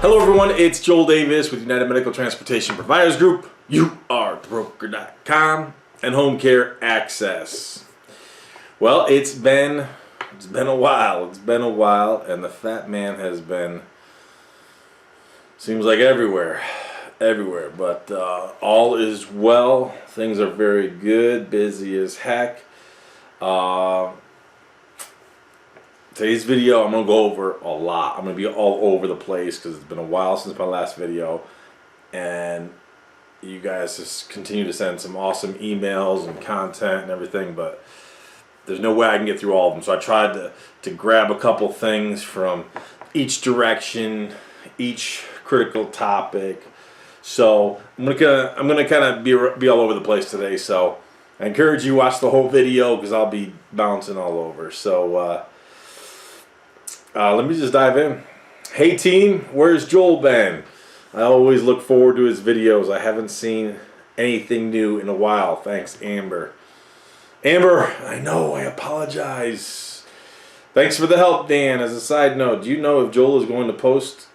Hello everyone, it's Joel Davis with United Medical Transportation Providers Group, URTheBroker.com, and Home Care Access. Well, it's been a while. It's been a while, and the fat man has been, seems like everywhere. But all is well. Things are very good, busy as heck. Today's video, I'm going to go over a lot. I'm going to be all over the place because it's been a while since my last video. And you guys just continue to send some awesome emails and content and everything, but there's no way I can get through all of them. So I tried to grab a couple things from each direction, each critical topic. So I'm gonna kind of be all over the place today. So I encourage you to watch the whole video because I'll be bouncing all over. So let me just dive in. Hey team, where's Joel been? I always look forward to his videos. I haven't seen anything new in a while. Thanks, Amber. Amber, I know, I apologize. Thanks for the help, Dan. As a side note, do you know if Joel is going to post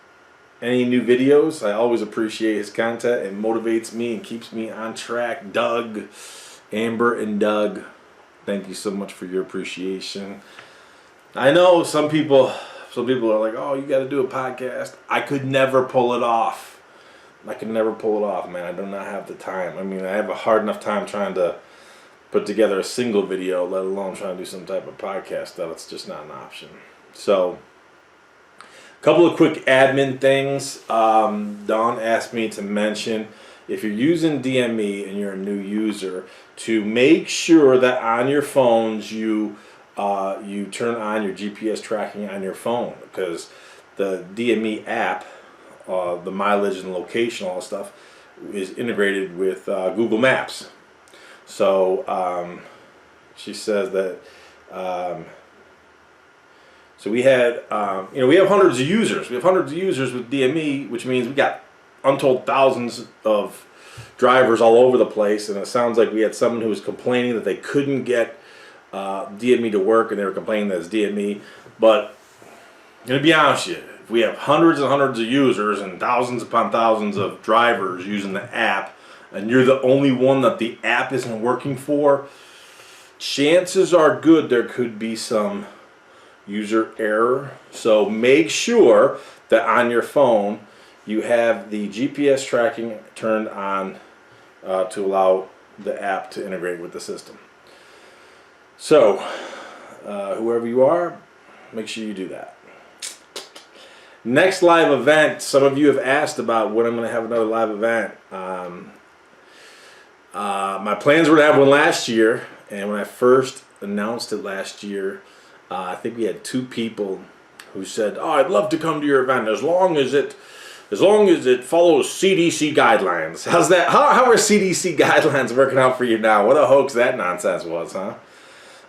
any new videos? I always appreciate his content. It motivates me and keeps me on track. Doug, Amber and Doug, thank you so much for your appreciation. I know some people are like, oh, you got to do a podcast. I could never pull it off. Man. I do not have the time. I mean, I have a hard enough time trying to put together a single video, let alone trying to do some type of podcast. That's just not an option. So, a couple of quick admin things. Dawn asked me to mention, if you're using DME and you're a new user, to make sure that on your phones you turn on your GPS tracking on your phone, because the DME app, the mileage and location, all that stuff, is integrated with Google Maps. So she says that so we had we have hundreds of users. We have hundreds of users with DME, which means we got untold thousands of drivers all over the place. And it sounds like we had someone who was complaining that they couldn't get DME to work, and they were complaining that it's DME. But I'm going to be honest with you, if we have hundreds and hundreds of users and thousands upon thousands of drivers using the app, and you're the only one that the app isn't working for, chances are good there could be some user error. So make sure that on your phone you have the GPS tracking turned on to allow the app to integrate with the system. So, whoever you are, make sure you do that. Next live event, some of you have asked about when I'm going to have another live event. My plans were to have one last year, and when I first announced it last year, I think we had 2 people who said, "Oh, I'd love to come to your event as long as it follows CDC guidelines." How's that? How are CDC guidelines working out for you now? What a hoax that nonsense was, huh?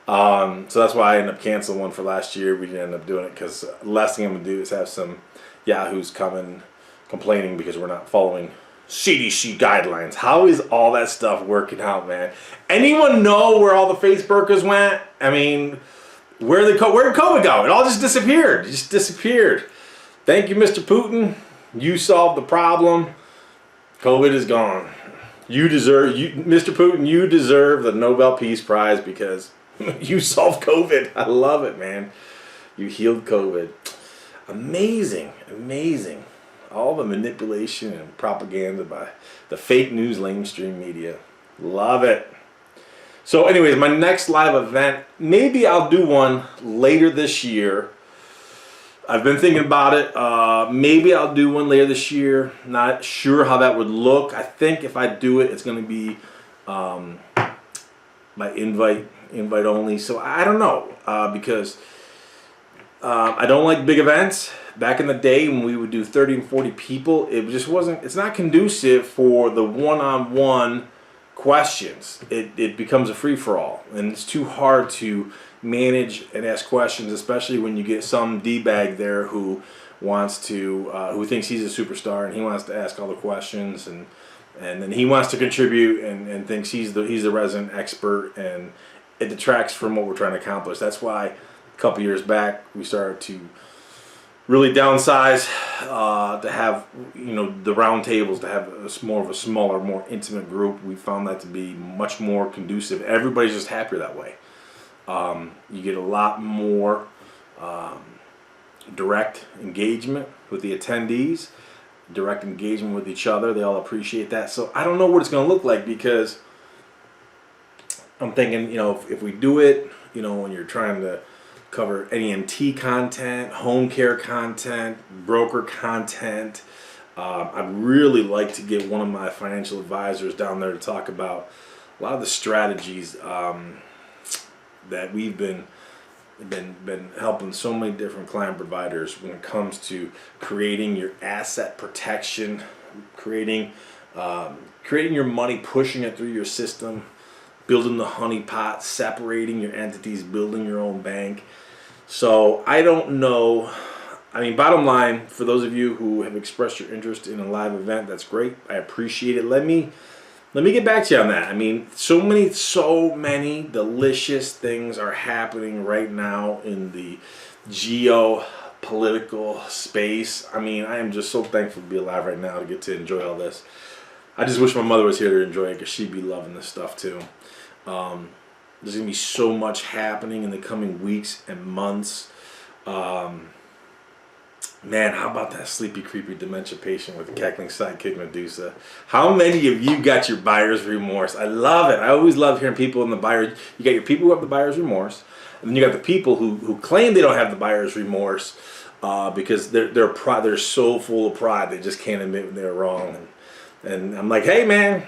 So that's why I ended up canceling one for last year. We didn't end up doing it because the last thing I'm going to do is have some yahoos coming complaining because we're not following CDC guidelines. How is all that stuff working out, man? Anyone know where all the face burkas went? I mean, where did COVID go? It all just disappeared. It just disappeared. Thank you, Mr. Putin. You solved the problem. COVID is gone. Mr. Putin, you deserve the Nobel Peace Prize because you solved COVID. I love it, man. You healed COVID. Amazing, amazing. All the manipulation and propaganda by the fake news mainstream media. Love it. So anyways, my next live event, maybe I'll do one later this year. I've been thinking about it. Maybe I'll do one later this year. Not sure how that would look. I think if I do it, it's going to be by invite only. So I don't know, because I don't like big events. Back in the day when we would do 30 and 40 people, it just wasn't, it's not conducive for the one-on-one questions. It becomes a free-for-all, and it's too hard to manage and ask questions, especially when you get some D-bag there who wants to, who thinks he's a superstar and he wants to ask all the questions, and then he wants to contribute and thinks he's the resident expert, and it detracts from what we're trying to accomplish. That's why a couple years back we started to really downsize to have, you know, the round tables, to have more of a smaller, more intimate group. We found that to be much more conducive. Everybody's just happier that way. You get a lot more direct engagement with the attendees, direct engagement with each other. They all appreciate that. So I don't know what it's going to look like, because I'm thinking, you know, if we do it, you know, when you're trying to cover NEMT content, home care content, broker content, I'd really like to get one of my financial advisors down there to talk about a lot of the strategies that we've been helping so many different client providers when it comes to creating your asset protection, creating your money, pushing it through your system, building the honey pot, separating your entities, building your own bank. So I don't know. I mean, bottom line, for those of you who have expressed your interest in a live event, that's great. I appreciate it. Let me get back to you on that. I mean, so many delicious things are happening right now in the geopolitical space. I mean, I am just so thankful to be alive right now to get to enjoy all this. I just wish my mother was here to enjoy it, because she'd be loving this stuff too. There's going to be so much happening in the coming weeks and months. Man, how about that sleepy, creepy dementia patient with the cackling sidekick Medusa? How many of you got your buyer's remorse? I love it. I always love hearing people in the buyer's. You got your people who have the buyer's remorse, and then you got the people who claim they don't have the buyer's remorse because they're so full of pride they just can't admit when they're wrong. And I'm like, hey man,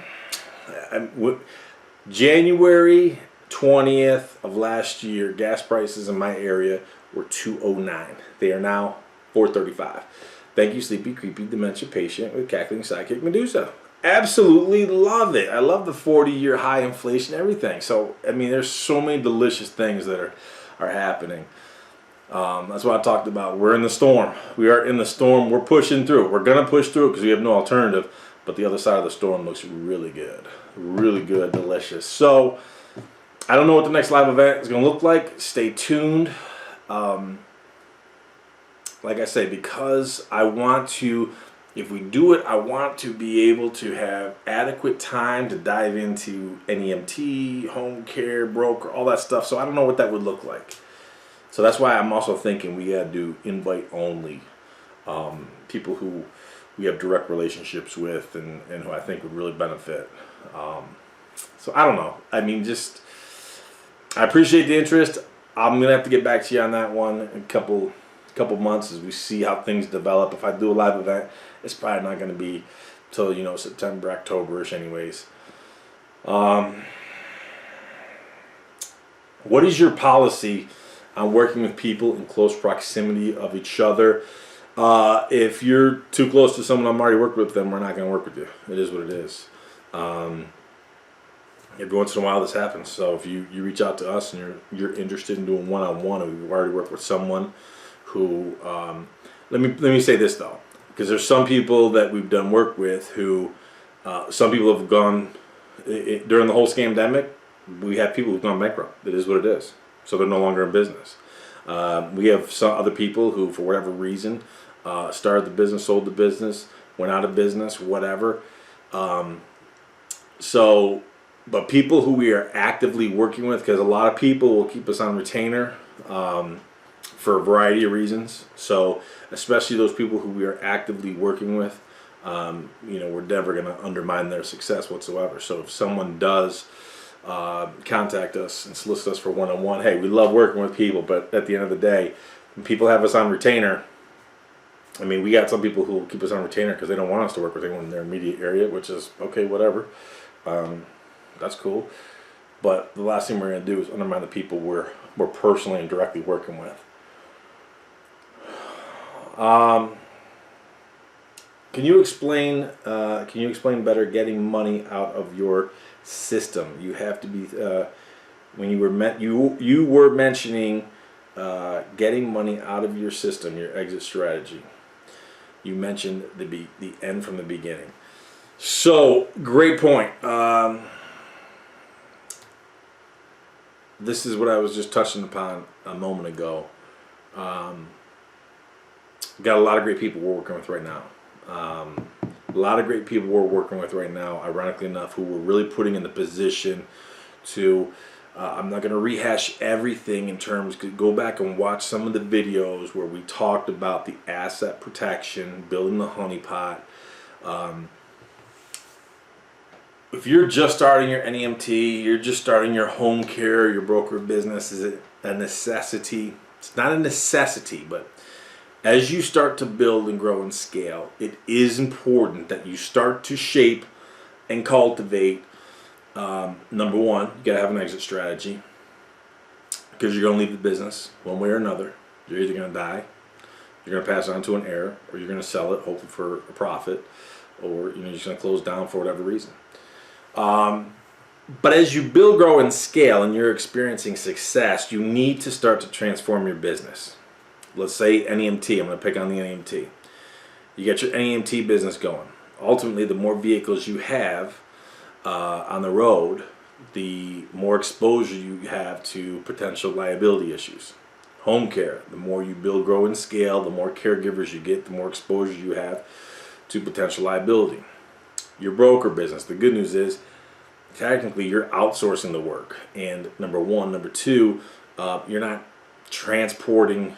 January 20th of last year, gas prices in my area were $2.09. They are now $4.35. Thank you, sleepy, creepy dementia patient with cackling sidekick Medusa. Absolutely love it. I love the 40-year high inflation, everything. So, I mean, there's so many delicious things that are happening. That's what I talked about. We're in the storm. We are in the storm. We're pushing through. We're going to push through because we have no alternative. But the other side of the storm looks really good. Really good, delicious. So, I don't know what the next live event is going to look like. Stay tuned. Like I say, because I want to, if we do it, I want to be able to have adequate time to dive into NEMT, home care, broker, all that stuff. So I don't know what that would look like. So that's why I'm also thinking we got to do invite only. People who we have direct relationships with and who I think would really benefit. So I don't know. I mean, just, I appreciate the interest. I'm going to have to get back to you on that one in a couple months as we see how things develop. If I do a live event, it's probably not going to be till, you know, September, October-ish anyways. What is your policy on working with people in close proximity of each other? If you're too close to someone I'm already worked with, then we're not going to work with you. It is what it is. Every once in a while this happens. So if you reach out to us and you're interested in doing one-on-one, and we've already worked with someone who, let me say this though, because there's some people that we've done work with who, some people have gone, during the whole scamdemic, we have people who've gone bankrupt. It is what it is. So they're no longer in business. We have some other people who, for whatever reason, started the business, sold the business, went out of business, whatever. But people who we are actively working with, because a lot of people will keep us on retainer for a variety of reasons. So especially those people who we are actively working with, you know, we're never going to undermine their success whatsoever. So if someone does contact us and solicit us for one-on-one, hey, we love working with people, but at the end of the day, when people have us on retainer, I mean, we got some people who will keep us on retainer because they don't want us to work with anyone in their immediate area, which is okay, whatever. That's cool. But the last thing we're going to do is undermine the people we're personally and directly working with. Can you explain better getting money out of your system? You have to be when you were mentioning getting money out of your system, your exit strategy. You mentioned the end from the beginning. So great point. This is what I was just touching upon a moment ago. We've got a lot of great people we're working with right now. A lot of great people we're working with right now, ironically enough, who we're really putting in the position to, I'm not going to rehash everything in terms, go back and watch some of the videos where we talked about the asset protection, building the honeypot. If you're just starting your NEMT, you're just starting your home care, your broker business, is it a necessity? It's not a necessity, but as you start to build and grow and scale, it is important that you start to shape and cultivate. Number one, you gotta have an exit strategy, because you're gonna leave the business one way or another. You're either gonna die, you're gonna pass it on to an heir, or you're gonna sell it, hopefully for a profit, or you're just gonna close down for whatever reason. But as you build, grow, and scale, and you're experiencing success, you need to start to transform your business. Let's say NEMT. I'm going to pick on the NEMT. You get your NEMT business going. Ultimately, the more vehicles you have on the road, the more exposure you have to potential liability issues. Home care. The more you build, grow, and scale, the more caregivers you get, the more exposure you have to potential liability. Your broker business. The good news is, technically, you're outsourcing the work. And number one. Number two, you're not transporting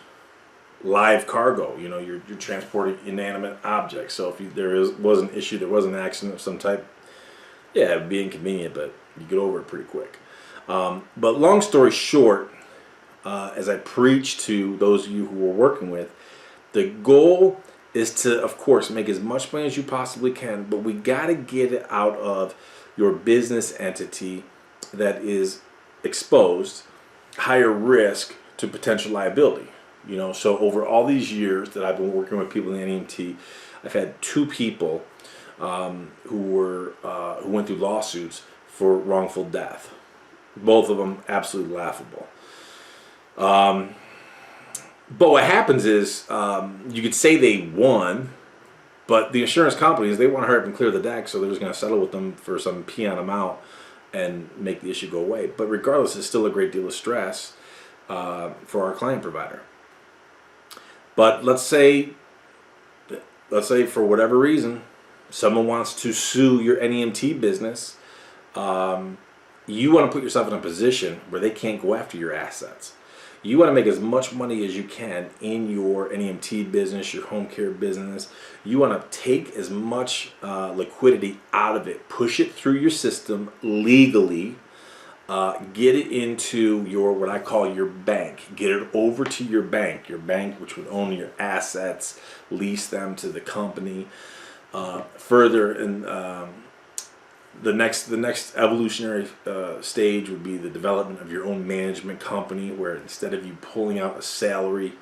live cargo. You're transporting inanimate objects. So if there was an issue, there was an accident of some type, yeah, it'd be inconvenient, but you get over it pretty quick. But long story short, as I preach to those of you who we're working with, the goal is to, of course, make as much money as you possibly can, but we got to get it out of your business entity that is exposed, higher risk to potential liability. So over all these years that I've been working with people in the NEMT, I've had 2 people who went through lawsuits for wrongful death. Both of them absolutely laughable. But what happens is, you could say they won, but the insurance companies, they want to hurry up and clear the deck, so they're just going to settle with them for some peon amount and make the issue go away. But regardless, it's still a great deal of stress for our client provider. But let's say for whatever reason, someone wants to sue your NEMT business. You want to put yourself in a position where they can't go after your assets. You want to make as much money as you can in your NEMT business, your home care business. You want to take as much liquidity out of it, push it through your system legally, get it into your, what I call your bank. Get it over to your bank which would own your assets, lease them to the company. Further, and the next evolutionary stage would be the development of your own management company, where instead of you pulling out a salary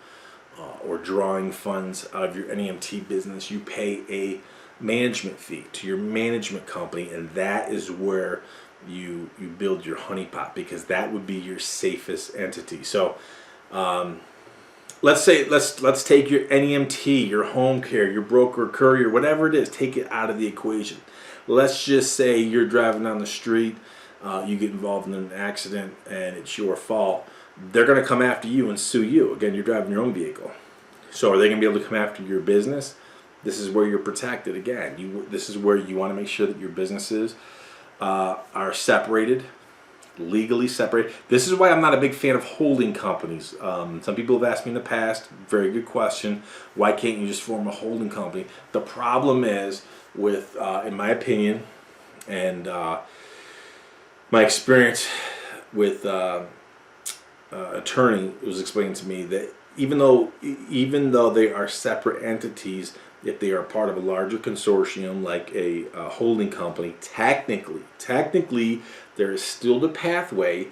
or drawing funds out of your NEMT business, you pay a management fee to your management company, and that is where you build your honeypot, because that would be your safest entity. So let's take your NEMT, your home care, your broker, courier, whatever it is, take it out of the equation. Let's just say you're driving down the street, you get involved in an accident, and it's your fault. They're going to come after you and sue you. Again, you're driving your own vehicle. So are they going to be able to come after your business? This is where you're protected. Again, this is where you want to make sure that your businesses are separated, legally separated. This is why I'm not a big fan of holding companies. Some people have asked me in the past, very good question, why can't you just form a holding company? The problem is with, in my opinion, and my experience with attorney, it was explained to me that even though they are separate entities, if they are part of a larger consortium like a holding company, technically there is still the pathway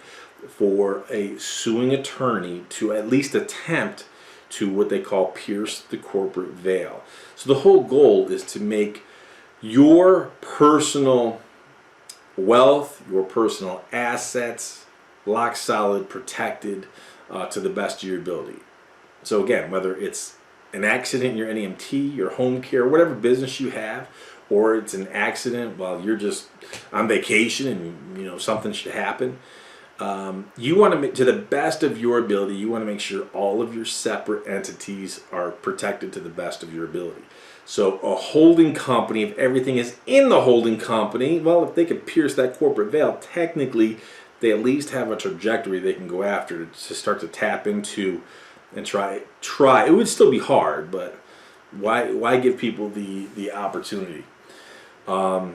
for a suing attorney to at least attempt to what they call pierce the corporate veil. So the whole goal is to make your personal wealth, your personal assets, lock solid, protected to the best of your ability. So again, whether it's an accident in your NEMT, your home care, whatever business you have, or it's an accident while you're just on vacation and something should happen, You want to make, to the best of your ability, you want to make sure all of your separate entities are protected to the best of your ability. So a holding company, if everything is in the holding company, well, if they could pierce that corporate veil, technically they at least have a trajectory they can go after to start to tap into and try. It would still be hard, but why give people the opportunity? So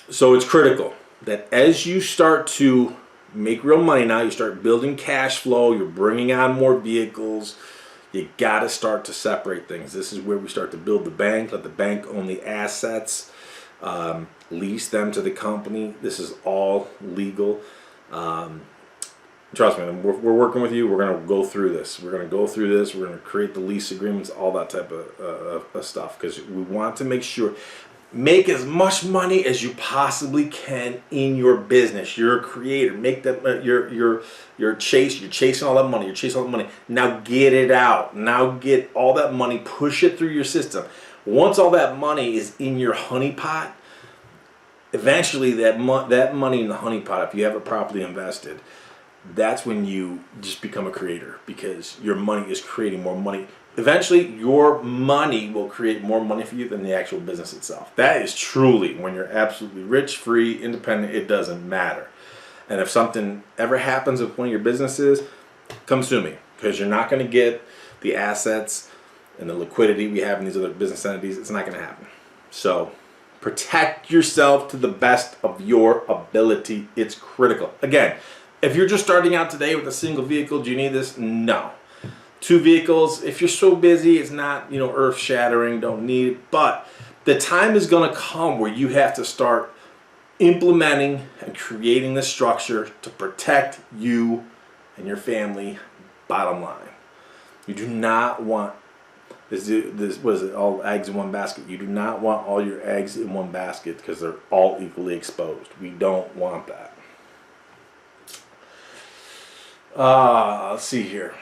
it's critical that as you start to make real money now, you start building cash flow, you're bringing on more vehicles, you got to start to separate things. This is where we start to build the bank, let the bank own the assets, lease them to the company. This is all legal. Trust me, we're working with you. We're going to go through this. We're going to go through this. We're going to create the lease agreements, all that type of stuff, because we want to make sure. Make as much money as you possibly can in your business. You're a creator. Make that you're chasing all that money. You're chasing all that money. Now get it out. Now get all that money. Push it through your system. Once all that money is in your honey pot, eventually that money in the honey pot, if you have it properly invested, that's when you just become a creator, because your money is creating more money. Eventually, your money will create more money for you than the actual business itself. That is truly when you're absolutely rich, free, independent. It doesn't matter. And if something ever happens with one of your businesses, come sue me, because you're not going to get the assets and the liquidity we have in these other business entities. It's not going to happen. So protect yourself to the best of your ability. It's critical. Again, if you're just starting out today with a single vehicle, do you need this? No. 2 vehicles, if you're so busy, it's not, earth shattering, don't need it. But the time is going to come where you have to start implementing and creating the structure to protect you and your family, bottom line. You do not want this what is it, all eggs in one basket. You do not want all your eggs in one basket, because they're all equally exposed. We don't want that. Let's see here.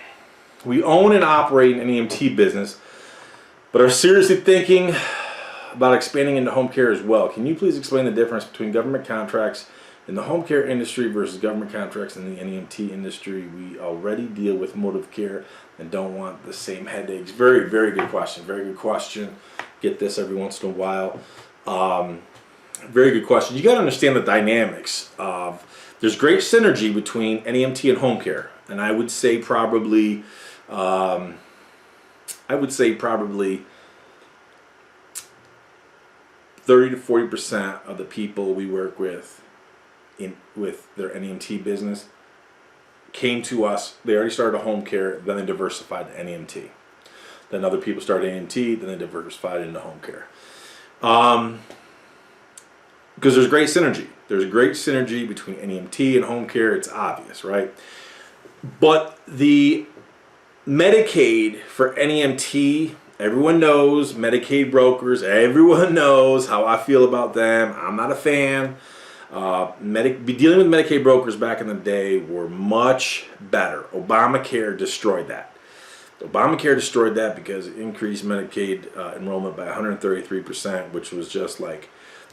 We own and operate an NEMT business, but are seriously thinking about expanding into home care as well. Can you please explain the difference between government contracts in the home care industry versus government contracts in the NEMT industry? We already deal with motive care and don't want the same headaches. Very, very good question. Very good question. Get this every once in a while. Very good question. You got to understand the dynamics of. There's great synergy between NEMT and home care, and I would say probably 30 to 40% of the people we work with with their NEMT business came to us. They already started a home care, then they diversified to NEMT. Then other people started NEMT, then they diversified into home care. Because there's great synergy. There's great synergy between NEMT and home care. It's obvious, right? But the Medicaid for NEMT, everyone knows. Medicaid brokers, everyone knows how I feel about them. I'm not a fan. Dealing with Medicaid brokers back in the day were much better. Obamacare destroyed that. Obamacare destroyed that because it increased Medicaid enrollment by 133%, which was just like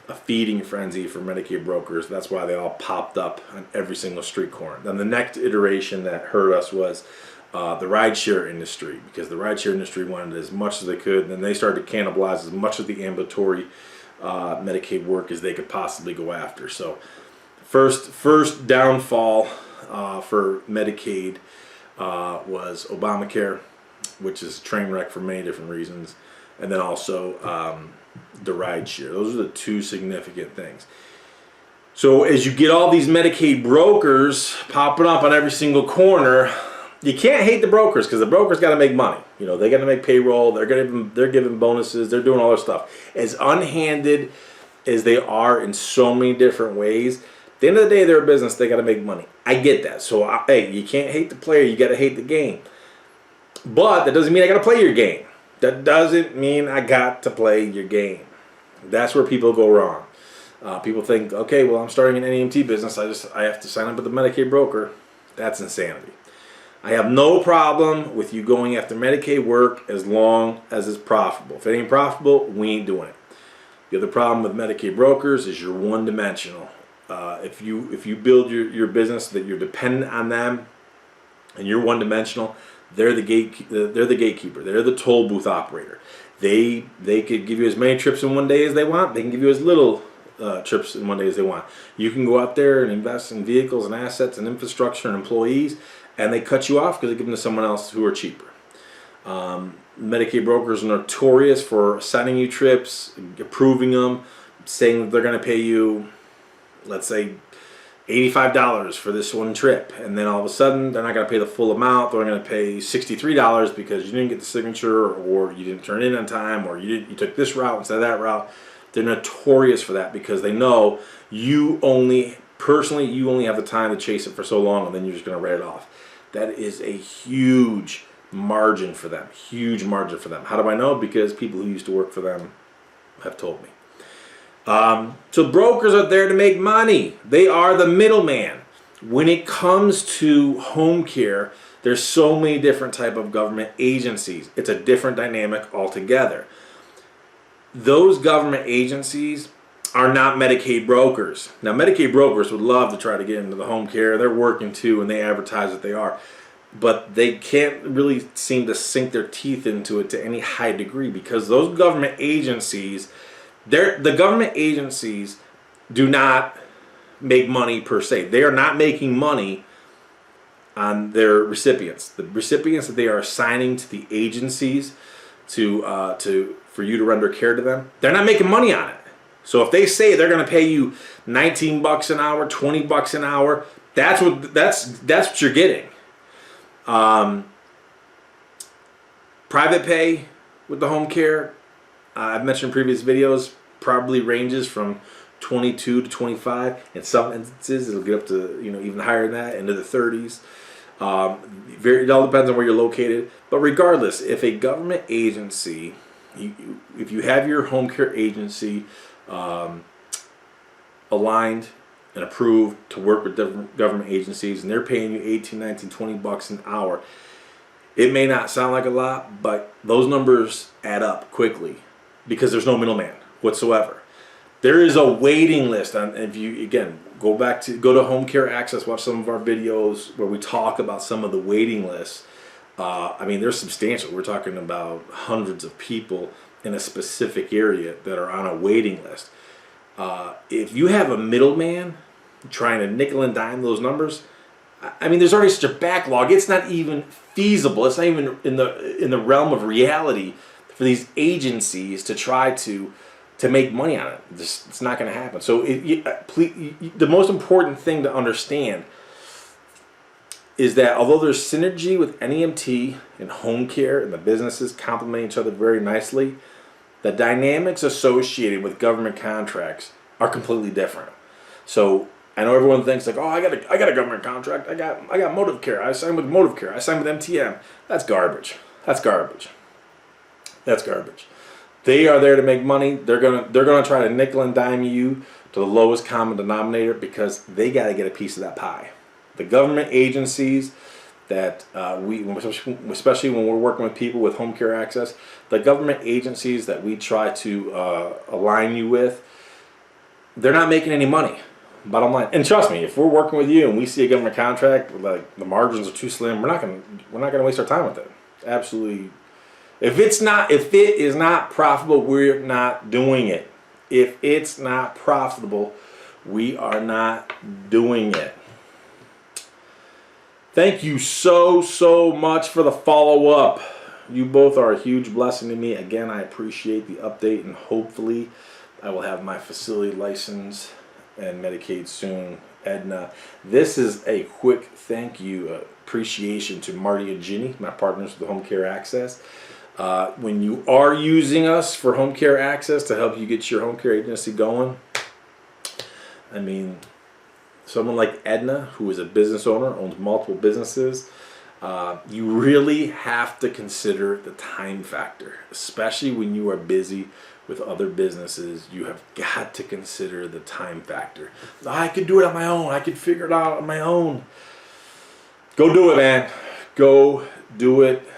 a feeding frenzy for Medicaid brokers. That's why they all popped up on every single street corner. Then the next iteration that hurt us was the rideshare industry, because the rideshare industry wanted as much as they could, and then they started to cannibalize as much of the ambulatory Medicaid work as they could possibly go after. So first downfall for Medicaid was Obamacare, which is a train wreck for many different reasons, and then also the rideshare. Those are the two significant things. So as you get all these Medicaid brokers popping up on every single corner, you can't hate the brokers, because the brokers got to make money. They got to make payroll. They're giving bonuses. They're doing all their stuff. As unhanded as they are in so many different ways, at the end of the day, they're a business. They got to make money. I get that. So hey, you can't hate the player. You got to hate the game. But that doesn't mean I got to play your game. That doesn't mean I got to play your game. That's where people go wrong. People think, okay, well, I'm starting an NEMT business. I have to sign up with a Medicaid broker. That's insanity. I have no problem with you going after Medicaid work as long as it's profitable. If it ain't profitable, we ain't doing it. The other problem with Medicaid brokers is you're one-dimensional. If you build your business that you're dependent on them and you're one dimensional, they're the gatekeeper. They're the toll booth operator. They could give you as many trips in one day as they want. They can give you as little trips in one day as they want. You can go out there and invest in vehicles and assets and infrastructure and employees, and they cut you off because they give them to someone else who are cheaper. Medicaid brokers are notorious for sending you trips, approving them, saying that they're going to pay you, let's say, $85 for this one trip, and then all of a sudden they're not going to pay the full amount. They're going to pay $63 because you didn't get the signature, or you didn't turn it in on time, or you took this route instead of that route. They're notorious for that because they know you only have the time to chase it for so long, and then you're just going to write it off. That is a huge margin for them. Huge margin for them. How do I know? Because people who used to work for them have told me. So brokers are there to make money. They are the middleman. When it comes to home care, there's so many different type of government agencies. It's a different dynamic altogether. Those government agencies are not Medicaid brokers. Now, Medicaid brokers would love to try to get into the home care. They're working too, and they advertise that they are. But they can't really seem to sink their teeth into it to any high degree because those government agencies, the government agencies do not make money per se. They are not making money on their recipients. The recipients that they are assigning to the agencies for you to render care to them, they're not making money on it. So if they say they're going to pay you $19 an hour, $20 an hour, that's what you're getting. Private pay with the home care, I've mentioned in previous videos, probably ranges from 22 to 25. In some instances, it'll get up to even higher than that, into the 30s. It all depends on where you're located. But regardless, if a government agency, if you have your home care agency aligned and approved to work with different government agencies, and they're paying you 18, 19, $20 an hour, it may not sound like a lot, but those numbers add up quickly because there's no middleman whatsoever. There is a waiting list. If you, again, go to Home Care Access, watch some of our videos where we talk about some of the waiting lists. They're substantial. We're talking about hundreds of people in a specific area that are on a waiting list. If you have a middleman trying to nickel and dime those numbers, there's already such a backlog. It's not even feasible. It's not even in the realm of reality for these agencies to try to make money on it. It's not going to happen. So the most important thing to understand is that although there's synergy with NEMT and home care, and the businesses complement each other very nicely, the dynamics associated with government contracts are completely different. So I know everyone thinks like, oh, I got a government contract. I got Motive Care. I signed with Motive Care. I signed with MTM. That's garbage. That's garbage. They are there to make money. They're gonna try to nickel and dime you to the lowest common denominator because they got to get a piece of that pie. The government agencies that especially when we're working with people with home care access, the government agencies that we try to align you with, they're not making any money. Bottom line. And trust me, if we're working with you and we see a government contract like the margins are too slim, we're not gonna waste our time with it. Absolutely. If it is not profitable, we're not doing it. If it's not profitable, we are not doing it. Thank you so much for the follow-up. You both are a huge blessing to me. Again, I appreciate the update, and hopefully I will have my facility license and Medicaid soon. Edna, this is a quick thank you, appreciation to Marty and Ginny, my partners with the Home Care Access. When you are using us for home care access to help you get your home care agency going, someone like Edna, who is a business owner, owns multiple businesses, you really have to consider the time factor, especially when you are busy with other businesses. You have got to consider the time factor. I could do it on my own. I could figure it out on my own. Go do it, man. Go do it.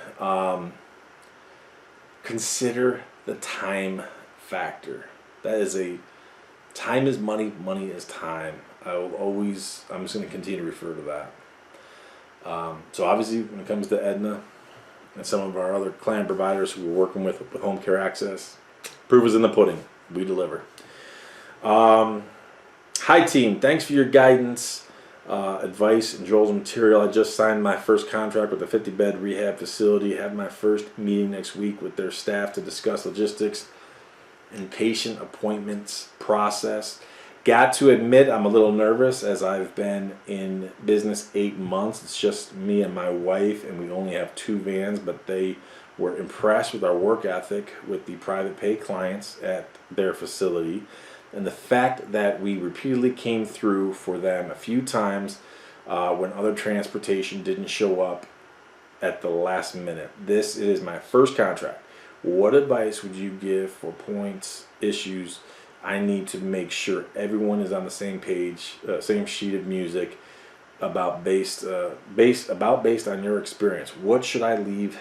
Consider the time factor. Time is money, money is time. I'm just going to continue to refer to that. So obviously, when it comes to Aetna and some of our other client providers who we're working with home care access, proof is in the pudding. We deliver. Hi team, thanks for your guidance, advice, and Joel's material. I just signed my first contract with a 50-bed rehab facility. Had my first meeting next week with their staff to discuss logistics and patient appointments process. Got to admit, I'm a little nervous as I've been in business 8 months. It's just me and my wife, and we only have 2 vans, but they were impressed with our work ethic with the private pay clients at their facility, and the fact that we repeatedly came through for them a few times when other transportation didn't show up at the last minute. This is my first contract. What advice would you give for points, issues I need to make sure everyone is on the same page, same sheet of music based on your experience? What should I leave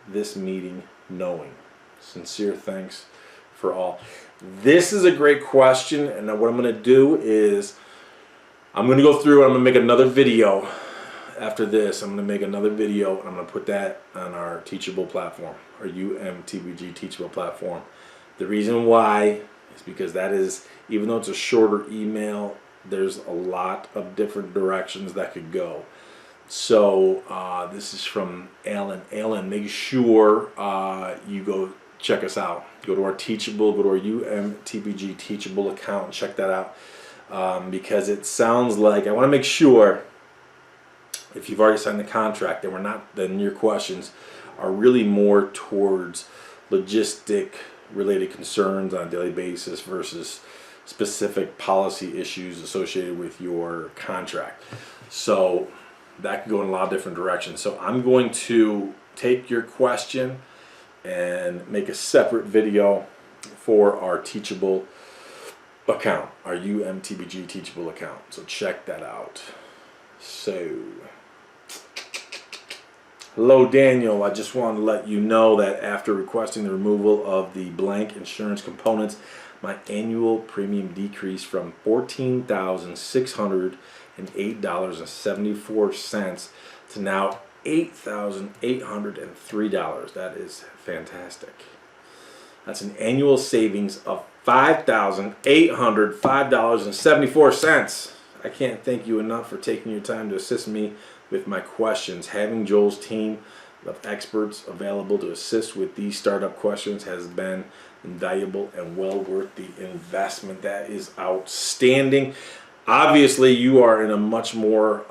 this meeting knowing? Sincere thanks for all. This is a great question, and what I'm going to do is I'm going to go through and I'm going to make another video after this. I'm going to make another video and I'm going to put that on our Teachable platform, our UMTBG Teachable platform. The reason why is because that is, even though it's a shorter email, there's a lot of different directions that could go. So this is from Alan. Alan, make sure you go check us out. Go to our Teachable, go to our UMTBG Teachable account and check that out. Because it sounds like, I want to make sure if you've already signed the contract then your questions are really more towards logistic related concerns on a daily basis versus specific policy issues associated with your contract. So that could go in a lot of different directions. So I'm going to take your question and make a separate video for our Teachable account, our UMTBG Teachable account. So check that out. So, hello Daniel, I just wanted to let you know that after requesting the removal of the blank insurance components, my annual premium decreased from $14,608.74 to now $8,803. That is fantastic. That's an annual savings of $5,805.74. I can't thank you enough for taking your time to assist me with my questions. Having Joel's team of experts available to assist with these startup questions has been invaluable and well worth the investment. That is outstanding. Obviously, you are in a much more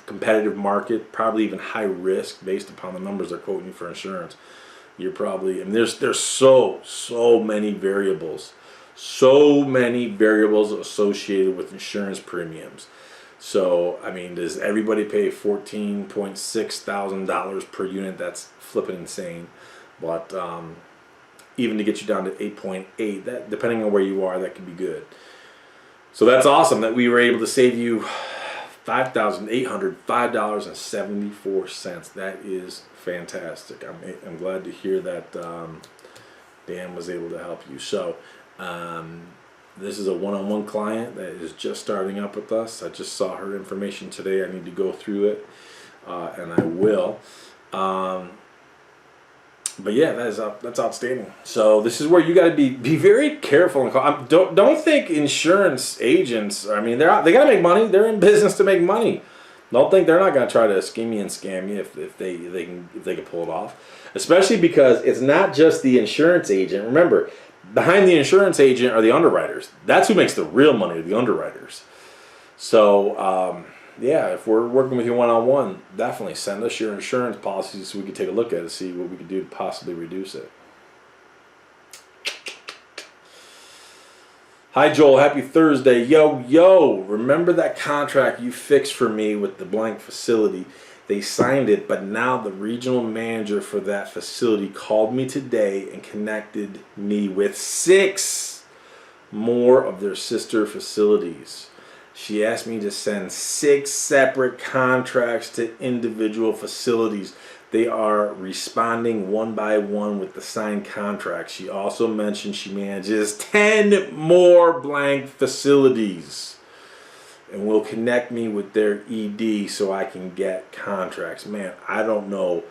competitive market, probably even high risk based upon the numbers they're quoting you for insurance. You're probably, and there's so many variables. So many variables associated with insurance premiums. So, I mean, does everybody pay $14.6 thousand per unit? That's flipping insane. But even to get you down to 8.8, that depending on where you are, that could be good. So that's awesome that we were able to save you $5,805.74. That is fantastic. I'm glad to hear that Dan was able to help you. So this is a one-on-one client that is just starting up with us. I just saw her information today. I need to go through it, and I will. But yeah, that's outstanding. So this is where you got to be very careful. And don't think insurance agents. I mean, they got to make money. They're in business to make money. Don't think they're not going to try to scheme you and scam you if they can pull it off. Especially because it's not just the insurance agent. Remember, behind the insurance agent are the underwriters. That's who makes the real money, the underwriters. So, yeah, if we're working with you one-on-one, definitely send us your insurance policies so we can take a look at it and see what we can do to possibly reduce it. Hi, Joel. Happy Thursday. Yo, remember that contract you fixed for me with the blank facility? They signed it, but now the regional manager for that facility called me today and connected me with 6 more of their sister facilities. She asked me to send 6 separate contracts to individual facilities. They are responding one by one with the signed contracts. She also mentioned she manages 10 more blank facilities and will connect me with their ED so I can get contracts. Man, I don't know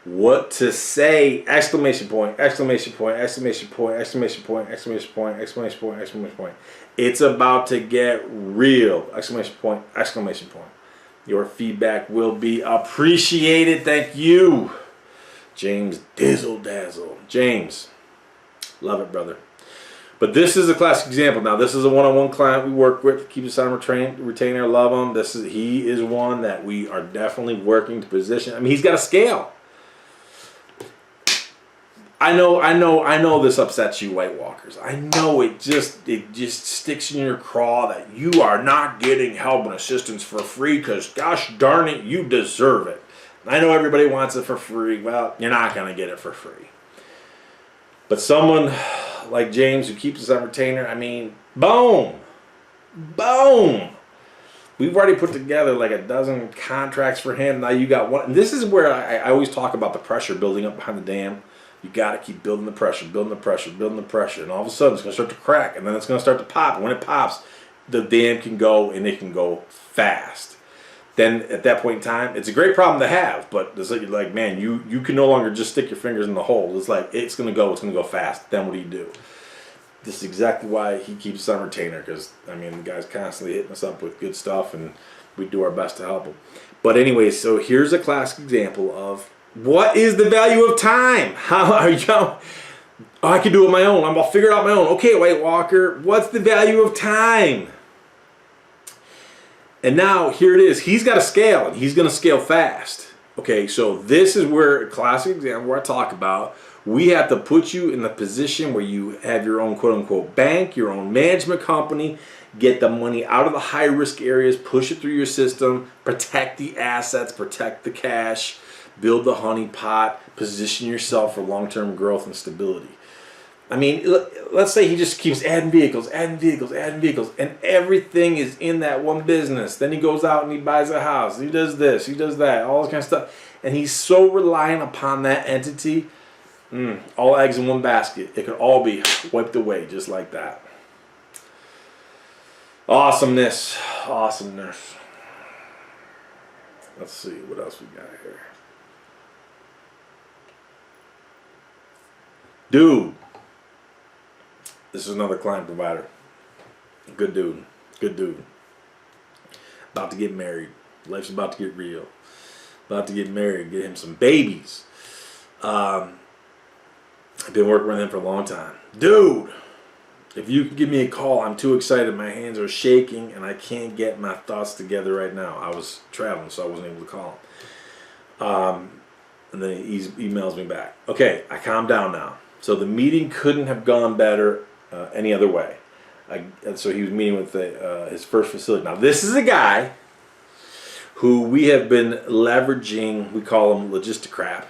what to say. Exclamation point, exclamation point, exclamation point, exclamation point, exclamation point, exclamation point, exclamation point. It's about to get real. Exclamation point, exclamation point. Your feedback will be appreciated. Thank you, James Dizzle Dazzle. James, love it, brother. But this is a classic example. Now, this is a one-on-one client we work with. Keep us on retainer. Love him. He is one that we are definitely working to position. I mean, he's got a scale. I know this upsets you, White Walkers. I know it just sticks in your craw that you are not getting help and assistance for free because, gosh darn it, you deserve it. I know everybody wants it for free. Well, you're not going to get it for free. But someone like James who keeps us on retainer, I mean, boom. We've already put together like a dozen contracts for him. Now you got one. And this is where I always talk about the pressure building up behind the dam. You got to keep building the pressure, building the pressure, building the pressure. And all of a sudden, it's going to start to crack. And then it's going to start to pop. And when it pops, the dam can go, and it can go fast. Then at that point in time, it's a great problem to have. But it's like, man, you can no longer just stick your fingers in the hole. It's like, it's going to go fast. Then what do you do? This is exactly why he keeps us on retainer. Because, I mean, the guy's constantly hitting us up with good stuff. And we do our best to help him. But anyway, so here's a classic example of what is the value of time? How are you? Oh, I can do it on my own. I'll figure it out on my own. Okay, White Walker, what's the value of time? And now here it is. He's got a scale, and he's going to scale fast. Okay, so this is where a classic example where I talk about we have to put you in the position where you have your own quote-unquote bank, your own management company, get the money out of the high-risk areas, push it through your system, protect the assets, protect the cash, build the honey pot, position yourself for long-term growth and stability. I mean, let's say he just keeps adding vehicles, and everything is in that one business. Then he goes out and he buys a house. He does this, he does that, all this kind of stuff. And he's so reliant upon that entity. All eggs in one basket. It could all be wiped away just like that. Awesomeness. Let's see, what else we got here. Dude, this is another client provider. Good dude. About to get married. Life's about to get real. About to get married, get him some babies. I've been working with him for a long time. Dude, if you could give me a call, I'm too excited. My hands are shaking and I can't get my thoughts together right now. I was traveling, so I wasn't able to call him. And then he emails me back. Okay, I calmed down now. So the meeting couldn't have gone better any other way. So he was meeting with his first facility. Now this is a guy who we have been leveraging. We call him Logisticrap.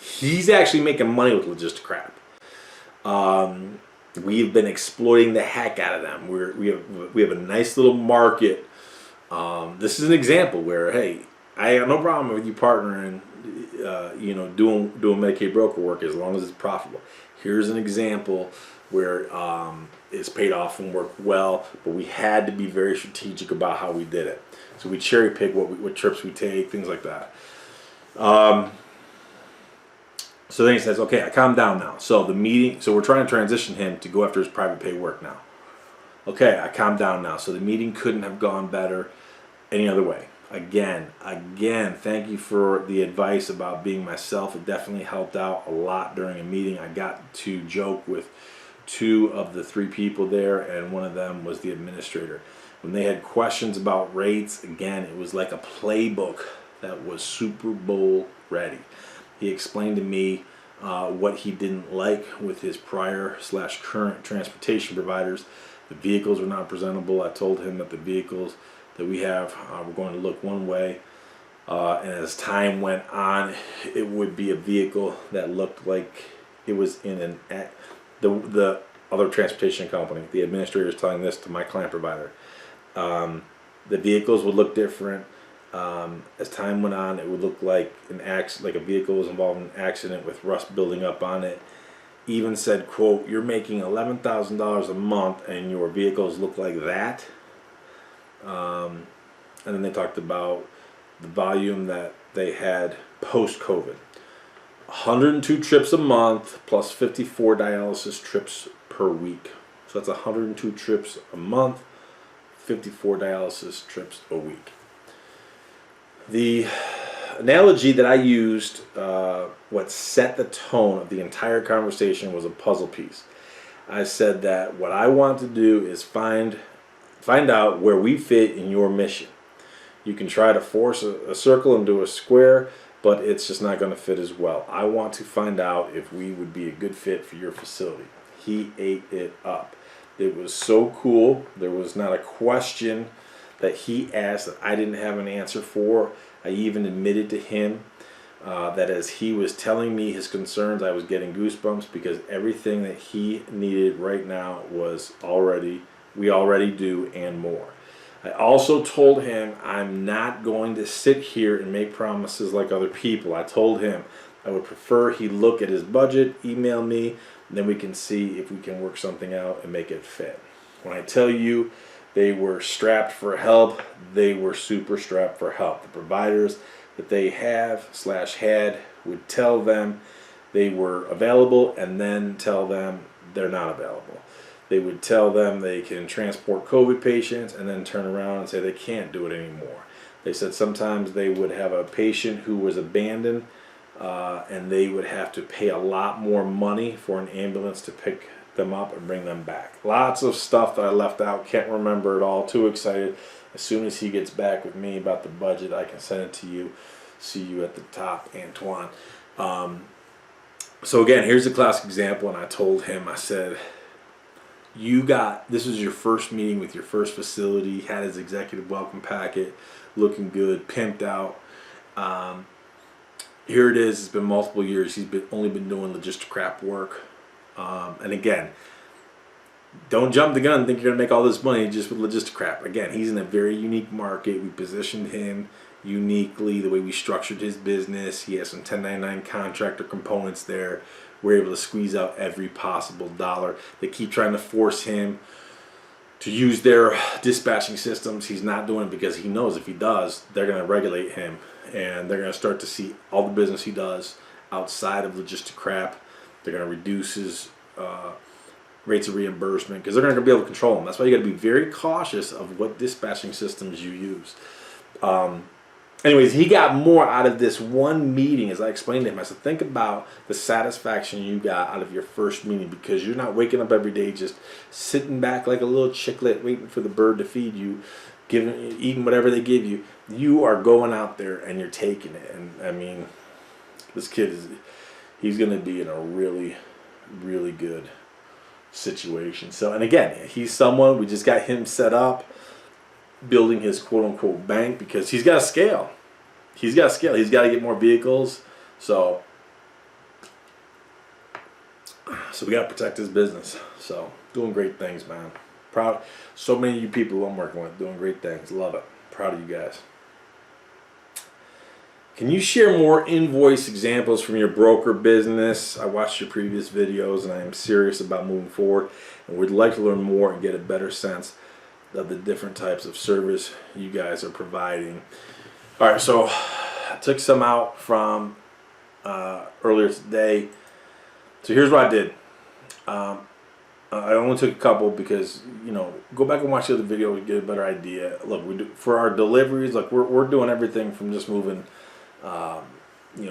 He's actually making money with Logisticrap. We've been exploiting the heck out of them. We have a nice little market. This is an example where, hey, I have no problem with you partnering, doing Medicaid broker work as long as it's profitable. Here's an example where it's paid off and worked well, but we had to be very strategic about how we did it. So we cherry pick what trips we take, things like that. So then he says, okay, I calmed down now. So we're trying to transition him to go after his private pay work now. Okay, I calmed down now. So the meeting couldn't have gone better any other way. Again, thank you for the advice about being myself. It definitely helped out a lot during a meeting. I got to joke with 2 of the 3 people there, and one of them was the administrator. When they had questions about rates, again, it was like a playbook that was Super Bowl ready. He explained to me what he didn't like with his prior/current transportation providers. The vehicles were not presentable. I told him that the vehicles that we have were going to look one way, and as time went on, it would be a vehicle that looked like it was in the other transportation company. The administrator is telling this to my client provider. The vehicles would look different. As time went on, it would look like like a vehicle was involved in an accident with rust building up on it. Even said, quote, "You're making $11,000 a month and your vehicles look like that." And then they talked about the volume that they had post-COVID. 102 trips a month plus 54 dialysis trips per week. So that's 102 trips a month, 54 dialysis trips a week. The analogy that I used, what set the tone of the entire conversation, was a puzzle piece. I said that what I want to do is find out where we fit in your mission. You can try to force a circle into a square, but it's just not going to fit as well. I want to find out if we would be a good fit for your facility. He ate it up. It was so cool. There was not a question that he asked that I didn't have an answer for. I even admitted to him that as he was telling me his concerns, I was getting goosebumps, because everything that he needed right now was we already do and more. I also told him I'm not going to sit here and make promises like other people. I told him I would prefer he look at his budget, email me, and then we can see if we can work something out and make it fit. When I tell you they were strapped for help, they were super strapped for help. The providers that they had would tell them they were available and then tell them they're not available. They would tell them they can transport COVID patients and then turn around and say they can't do it anymore. They said sometimes they would have a patient who was abandoned and they would have to pay a lot more money for an ambulance to pick them up and bring them back. Lots of stuff that I left out, can't remember it all, too excited. As soon as he gets back with me about the budget, I can send it to you. See you at the top, Antoine. So again, here's a classic example, and I told him, I said, this was your first meeting with your first facility, had his executive welcome packet, looking good, pimped out. Here it is, it's been multiple years, he's only been doing logistic crap work. And again, don't jump the gun and think you're going to make all this money just with logistic crap. Again, he's in a very unique market. We positioned him uniquely, the way we structured his business. He has some 1099 contractor components there. We're able to squeeze out every possible dollar. They keep trying to force him to use their dispatching systems. He's not doing it because he knows if he does, they're going to regulate him. And they're going to start to see all the business he does outside of logistic crap. They're going to reduce his rates of reimbursement because they're going to be able to control them. That's why you got to be very cautious of what dispatching systems you use. Anyways, he got more out of this one meeting, as I explained to him. I said, think about the satisfaction you got out of your first meeting, because you're not waking up every day just sitting back like a little chicklet waiting for the bird to feed you, eating whatever they give you. You are going out there and you're taking it. And I mean, this kid he's going to be in a really, really good situation. So, and again, he's someone, we just got him set up, building his quote-unquote bank, because he's got to scale. He's got to get more vehicles. So we got to protect his business. So doing great things, man. Proud. So many of you people who I'm working with doing great things. Love it. Proud of you guys. Can you share more invoice examples from your broker business? I watched your previous videos and I am serious about moving forward and would like to learn more and get a better sense of the different types of service you guys are providing. All right, so I took some out from earlier today. So here's what I did. I only took a couple because, go back and watch the other video to get a better idea. Look, for our deliveries, we're doing everything from just moving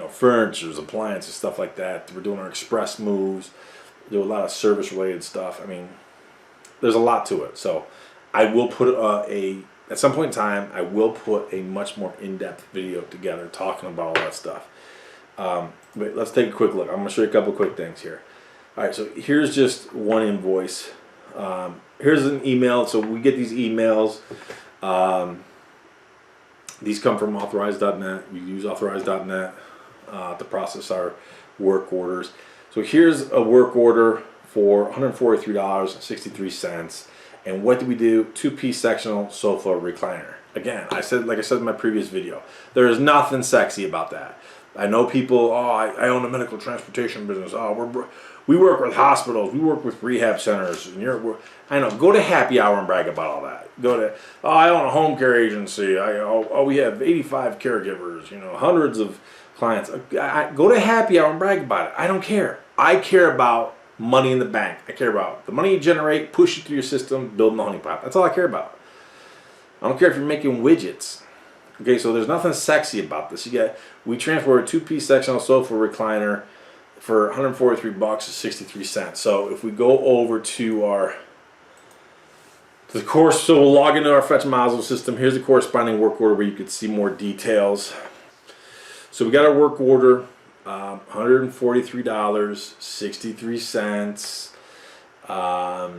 furniture, appliances, stuff like that. We're doing our express moves, do a lot of service related stuff. I mean, there's a lot to it. So I will put at some point in time, I will put a much more in-depth video together talking about all that stuff. But let's take a quick look. I'm going to show you a couple quick things here. All right, so here's just one invoice. Here's an email. So we get these emails. These come from Authorize.net. We use Authorize.net to process our work orders. So here's a work order for $143.63. And what did we do? 2-piece sectional sofa recliner. Again, like I said in my previous video, there is nothing sexy about that. I know people, oh, I own a medical transportation business. Oh, we work with hospitals. We work with rehab centers. And I know. Go to happy hour and brag about all that. Go to, oh, I own a home care agency. We have 85 caregivers. Hundreds of clients. Go to happy hour and brag about it. I don't care. I care about money in the bank. I care about the money you generate, push it through your system, building the honeypot. That's all I care about. I don't care if you're making widgets. Okay, so there's nothing sexy about this. We transported a 2-piece sectional sofa recliner for $143 63 cents. So if we go over to the course, so we'll log into our Fetch Mazel system. Here's the corresponding work order where you could see more details. So we got our work order, $143 63 cents. All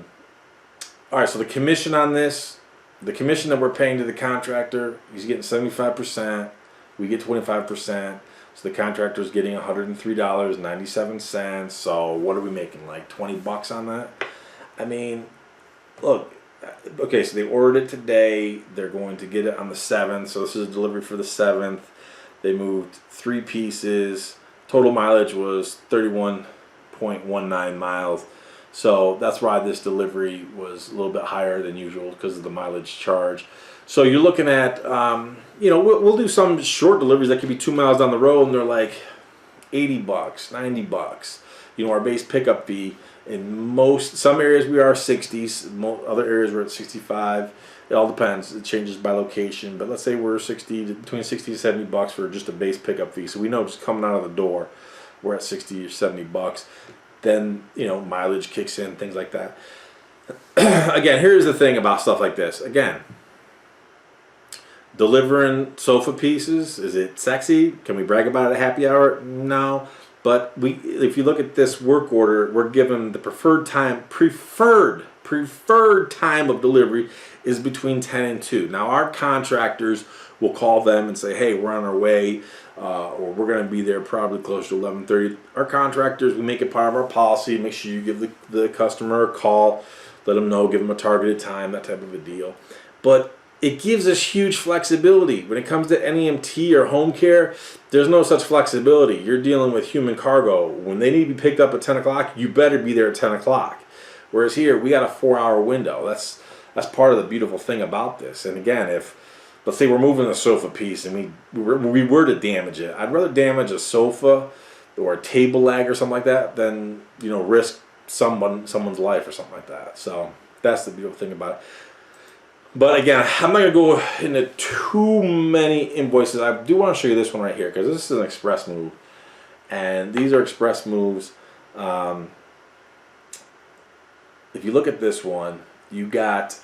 right, so the commission on this. The commission that we're paying to the contractor, he's getting 75%. We get 25%. So the contractor's getting $103.97. So what are we making? Like 20 bucks on that? I mean, look. Okay, so they ordered it today. They're going to get it on the 7th. So this is a delivery for the 7th. They moved 3 pieces. Total mileage was 31.19 miles. So that's why this delivery was a little bit higher than usual because of the mileage charge. So you're looking at, we'll do some short deliveries that could be 2 miles down the road, and they're like 80 bucks, 90 bucks. Our base pickup fee. In some areas we are 60s, other areas we're at 65. It all depends. It changes by location, but let's say we're between 60 and 70 bucks for just a base pickup fee. So we know just coming out of the door, we're at 60 or 70 bucks. Then, mileage kicks in, things like that. Again, here's the thing about stuff like this. Again, delivering sofa pieces, is it sexy? Can we brag about it at happy hour? No. But if you look at this work order, we're given the preferred time of delivery is between 10 and 2. Now, our contractors will call them and say, hey, we're on our way. Or we're going to be there probably close to 11:30. Our contractors, we make it part of our policy. Make sure you give the customer a call, let them know, give them a targeted time, that type of a deal. But it gives us huge flexibility. When it comes to NEMT or home care, there's no such flexibility. You're dealing with human cargo. When they need to be picked up at 10 o'clock, you better be there at 10 o'clock. Whereas here, we got a 4-hour window. That's part of the beautiful thing about this. And again, let's say we're moving a sofa piece and we were to damage it. I'd rather damage a sofa or a table leg or something like that than risk someone's life or something like that. So that's the beautiful thing about it. But again, I'm not going to go into too many invoices. I do want to show you this one right here because this is an express move. And these are express moves. If you look at this one, you got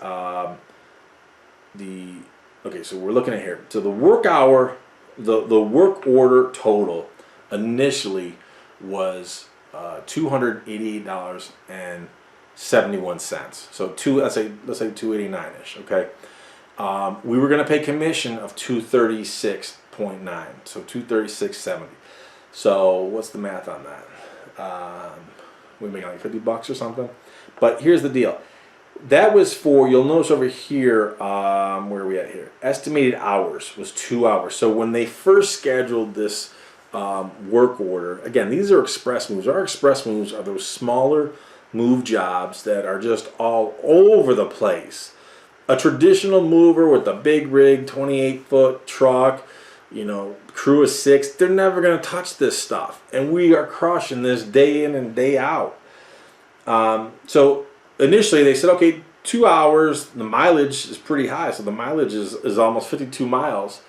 okay, so we're looking at here. So the work hour, the work order total initially was $288.71. So let's say $289-ish. Okay, we were going to pay commission of $236.9, so $236.70. So what's the math on that? We make like 50 bucks or something. But here's the deal. That was for, you'll notice over here, where are we at here? Estimated hours was 2 hours. So when they first scheduled this work order, again, these are express moves. Our express moves are those smaller move jobs that are just all over the place. A traditional mover with a big rig, 28-foot truck, crew of 6, they're never going to touch this stuff. And we are crushing this day in and day out. So initially they said, okay, 2 hours, the mileage is pretty high. So the mileage is almost 52 miles.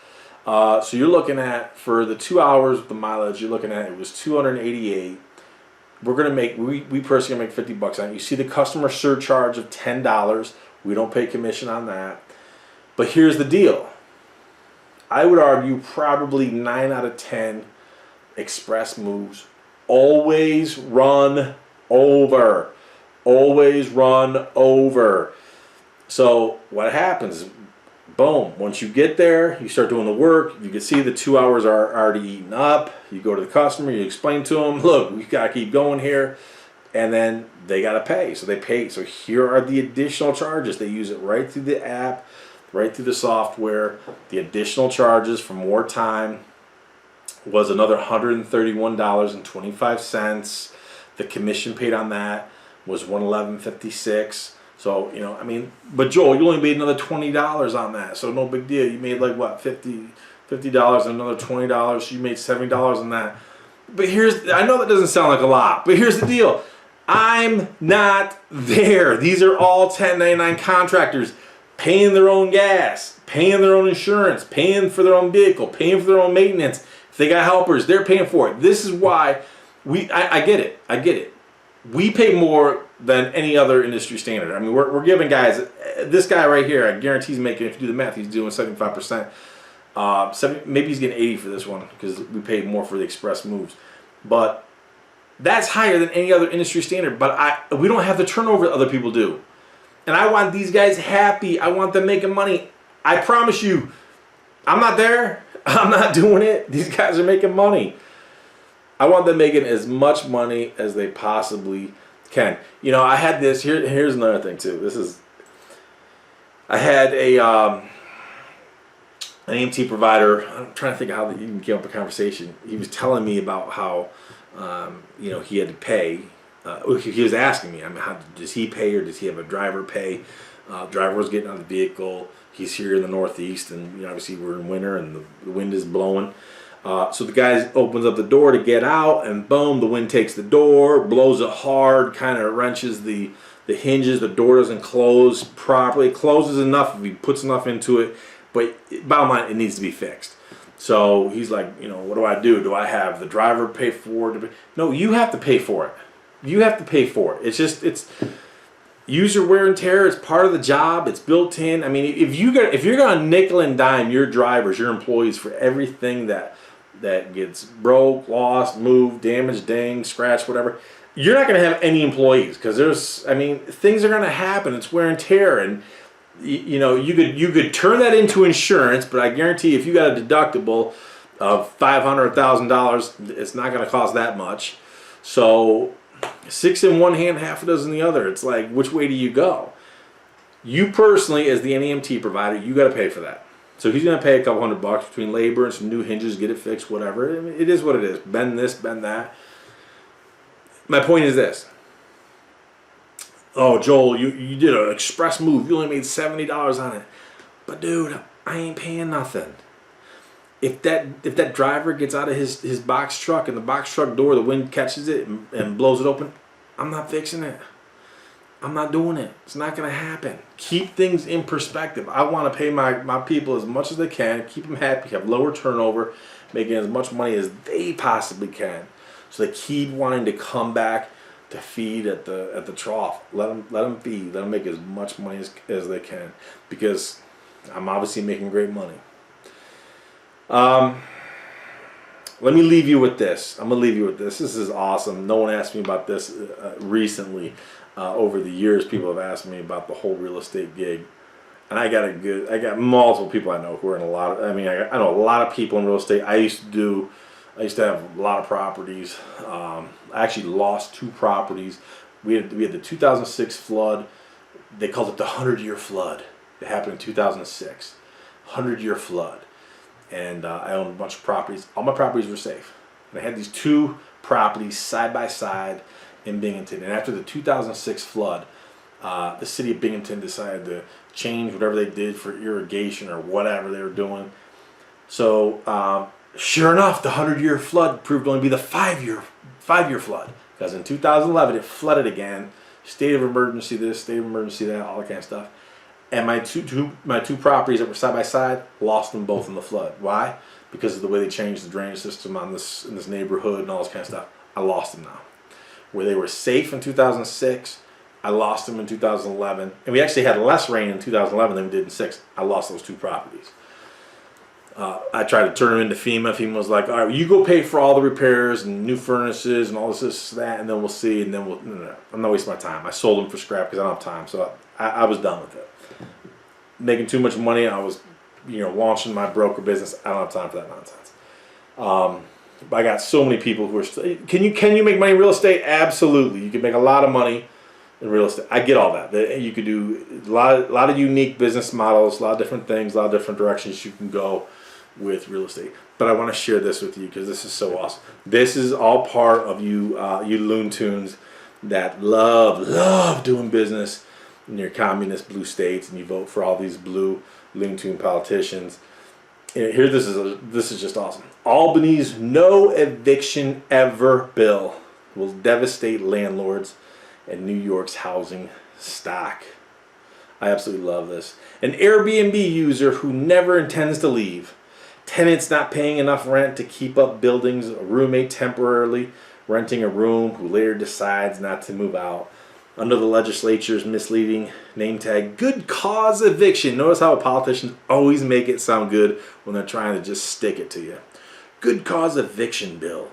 So you're looking at, for the 2 hours with the mileage, you're looking at, it was 288. We're going to make, we personally make 50 bucks on it. You see the customer surcharge of $10. We don't pay commission on that. But here's the deal. I would argue probably 9 out of 10 express moves always run over. Always run over. So what happens is, boom, once you get there, you start doing the work, you can see the 2 hours are already eaten up. You go to the customer, you explain to them, look, we got to keep going here. and then they got to pay. So they pay. So here are the additional charges. They use it right through the app, right through the software. The additional charges for more time was another $131.25. The commission paid on that was $111.56. So, you know, I mean, but Joel, you only made another $20 on that. So no big deal. You made like what, $50 and another $20. So you made $70 on that. But I know that doesn't sound like a lot, but here's the deal. I'm not there. These are all 1099 contractors paying their own gas, paying their own insurance, paying for their own vehicle, paying for their own maintenance. If they got helpers, they're paying for it. This is why I get it. I get it. We pay more than any other industry standard. I mean, we're giving guys, this guy right here, I guarantee he's making, if you do the math, he's doing 75%. Maybe he's getting 80 for this one because we paid more for the express moves. But that's higher than any other industry standard. But we don't have the turnover that other people do. And I want these guys happy. I want them making money. I promise you, I'm not there. I'm not doing it. These guys are making money. I want them making as much money as they possibly can. You know, I had this. Here's another thing too. I had an NEMT provider. I'm trying to think of how they even came up with a conversation. He was telling me about how, you know, he had to pay. He was asking me, I mean, how does he pay, or does he have a driver pay? Driver was getting on the vehicle. He's here in the Northeast, and you know, obviously we're in winter, and the wind is blowing. So the guy opens up the door to get out, and boom, the wind takes the door, blows it hard, kind of wrenches the hinges. The door doesn't close properly. It closes enough if he puts enough into it, but bottom line, it needs to be fixed. So he's like, you know, what do I do? Do I have the driver pay for it? No, you have to pay for it. You have to pay for it. It's user wear and tear. It's part of the job. It's built in. I mean, if you're gonna nickel and dime your drivers, your employees for everything that gets broke, lost, moved, damaged, dinged, scratched, whatever, you're not gonna have any employees because things are gonna happen. It's wear and tear, and you know, you could turn that into insurance, but I guarantee if you got a deductible of $500 or $1,000, it's not gonna cost that much. So 6 in one hand, half a dozen in the other. It's like, which way do you go? You personally, as the NEMT provider, you got to pay for that. So he's going to pay a couple $100 between labor and some new hinges, get it fixed, whatever. I mean, it is what it is. Bend this, bend that. My point is this. Oh, Joel, you did an express move. You only made $70 on it. But dude, I ain't paying nothing. If that driver gets out of his box truck and the box truck door, the wind catches it and blows it open, I'm not fixing it. I'm not doing it. It's not going to happen. Keep things in perspective. I want to pay my people as much as they can, keep them happy, have lower turnover, making as much money as they possibly can. So they keep wanting to come back to feed at the trough. Let them feed. Let them make as much money as they can, because I'm obviously making great money. Let me leave you with this. I'm gonna leave you with this. This is awesome. No one asked me about this recently. Over the years, people have asked me about the whole real estate gig, and I got multiple people I know who are in a lot of. I mean, I know a lot of people in real estate. I used to have a lot of properties. I actually lost 2 properties. We had the 2006 flood. They called it the 100-year flood. It happened in 2006. 100-year flood. And I owned a bunch of properties. All my properties were safe. And I had these 2 properties side by side in Binghamton. And after the 2006 flood, the city of Binghamton decided to change whatever they did for irrigation or whatever they were doing. So sure enough, the 100-year flood proved to only be the 5-year flood. Because in 2011, it flooded again. State of emergency this, state of emergency that, all that kind of stuff. And my two properties that were side by side, lost them both in the flood. Why? Because of the way they changed the drainage system in this neighborhood and all this kind of stuff. I lost them now. Where they were safe in 2006, I lost them in 2011. And we actually had less rain in 2011 than we did in 2006. I lost those 2 properties. I tried to turn them into FEMA. FEMA was like, all right, you go pay for all the repairs and new furnaces and all this, that, and then we'll see. And then no, I'm not wasting my time. I sold them for scrap because I don't have time. So I was done with it. Making too much money. I was, launching my broker business. I don't have time for that nonsense. I got so many people who are can you make money in real estate? Absolutely. You can make a lot of money in real estate. I get all that. You could do a lot of unique business models, a lot of different things, a lot of different directions you can go with real estate. But I want to share this with you because this is so awesome. This is all part of you you loon tunes that love doing business in your communist blue states, and you vote for all these blue loon tune politicians. Here, this is just awesome. Albany's no eviction ever bill will devastate landlords and New York's housing stock. I absolutely love this. An Airbnb user who never intends to leave. Tenants not paying enough rent to keep up buildings. A roommate temporarily renting a room who later decides not to move out. Under the legislature's misleading name tag, good cause eviction. Notice how politicians always make it sound good when they're trying to just stick it to you. Good cause eviction bill.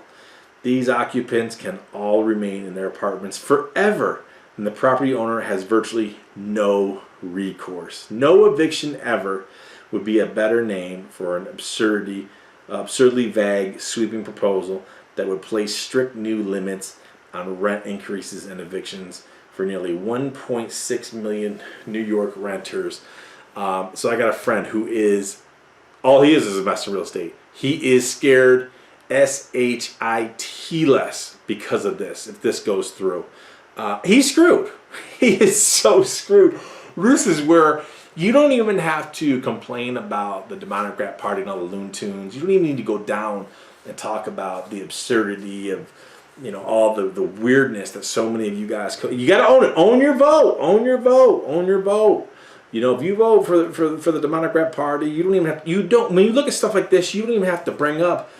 These occupants can all remain in their apartments forever, and the property owner has virtually no recourse. No eviction ever would be a better name for an absurdly vague, sweeping proposal that would place strict new limits on rent increases and evictions for nearly 1.6 million New York renters. So I got a friend who is, all he is a investor in real estate. He is scared SHIT-less because of this, if this goes through. He's screwed. He is so screwed. This is where you don't even have to complain about the Democrat Party and all the loon tunes. You don't even need to go down and talk about the absurdity of, all the weirdness that so many of you guys, you got to own it. Own your vote. Own your vote. Own your vote. If you vote for the Democrat Party, you don't even have, when you look at stuff like this, you don't even have to bring up,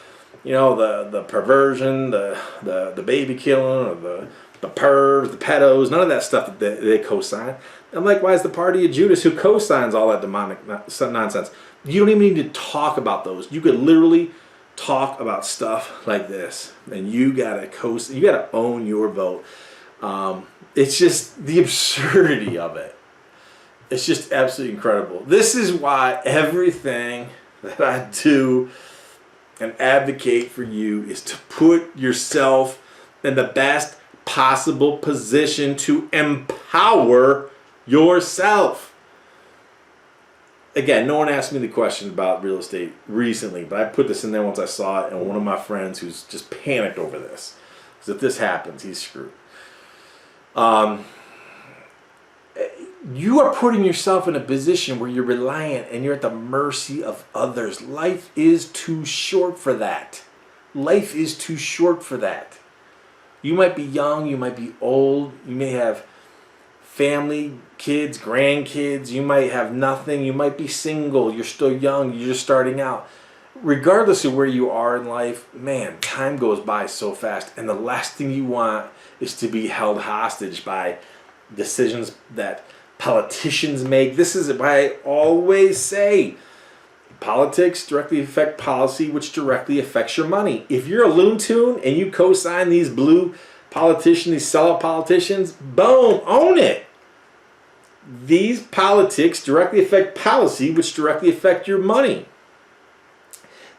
the perversion, the baby killing, or the pervs, the pedos, none of that stuff that they co-sign. And likewise, the party of Judas, who co-signs all that demonic nonsense. You don't even need to talk about those. You could literally talk about stuff like this, and you gotta own your vote. It's just the absurdity of it. It's just absolutely incredible. This is why everything that I do and advocate for you is to put yourself in the best possible position to empower yourself. Again, no one asked me the question about real estate recently, but I put this in there once I saw it, and one of my friends who's just panicked over this, because if this happens, he's screwed. You are putting yourself in a position where you're reliant and you're at the mercy of others. Life is too short for that. Life is too short for that. You might be young, you might be old, you may have family, kids, grandkids, you might have nothing, you might be single, you're still young, you're just starting out. Regardless of where you are in life, man, time goes by so fast, and the last thing you want is to be held hostage by decisions that politicians make. This is why I always say politics directly affect policy, which directly affects your money. If you're a loon tune and you co-sign these blue politicians, these sellout politicians, boom, own it. These politics directly affect policy, which directly affect your money.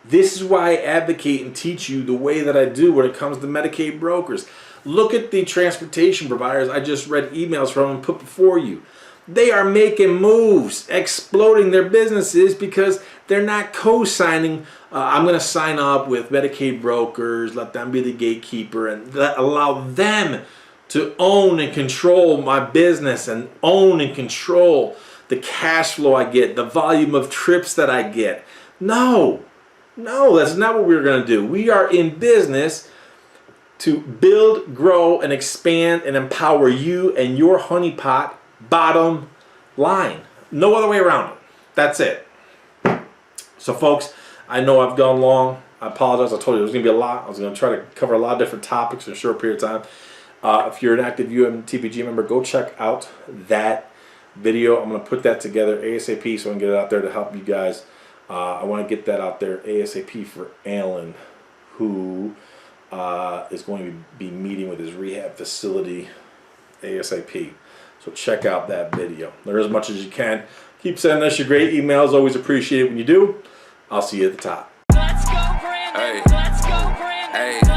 This is why I advocate and teach you the way that I do when it comes to Medicaid brokers. Look at the transportation providers I just read emails from and put before you. They are making moves, exploding their businesses because they're not co-signing. I'm going to sign up with Medicaid brokers, let them be the gatekeeper, and allow them to own and control my business and own and control the cash flow I get, the volume of trips that I get. No, that's not what we're going to do. We are in business to build, grow, and expand and empower you and your honeypot. Bottom line. No other way around it. That's it. So folks, I know I've gone long. I apologize. I told you there was going to be a lot. I was going to try to cover a lot of different topics in a short period of time. If you're an active UMTPG member, go check out that video. I'm going to put that together ASAP so I can get it out there to help you guys. I want to get that out there ASAP for Alan, who is going to be meeting with his rehab facility ASAP. So check out that video. Learn as much as you can. Keep sending us your great emails. Always appreciate it when you do. I'll see you at the top. Let's go, Brandon. Hey. Let's go, Brandon. Ayy.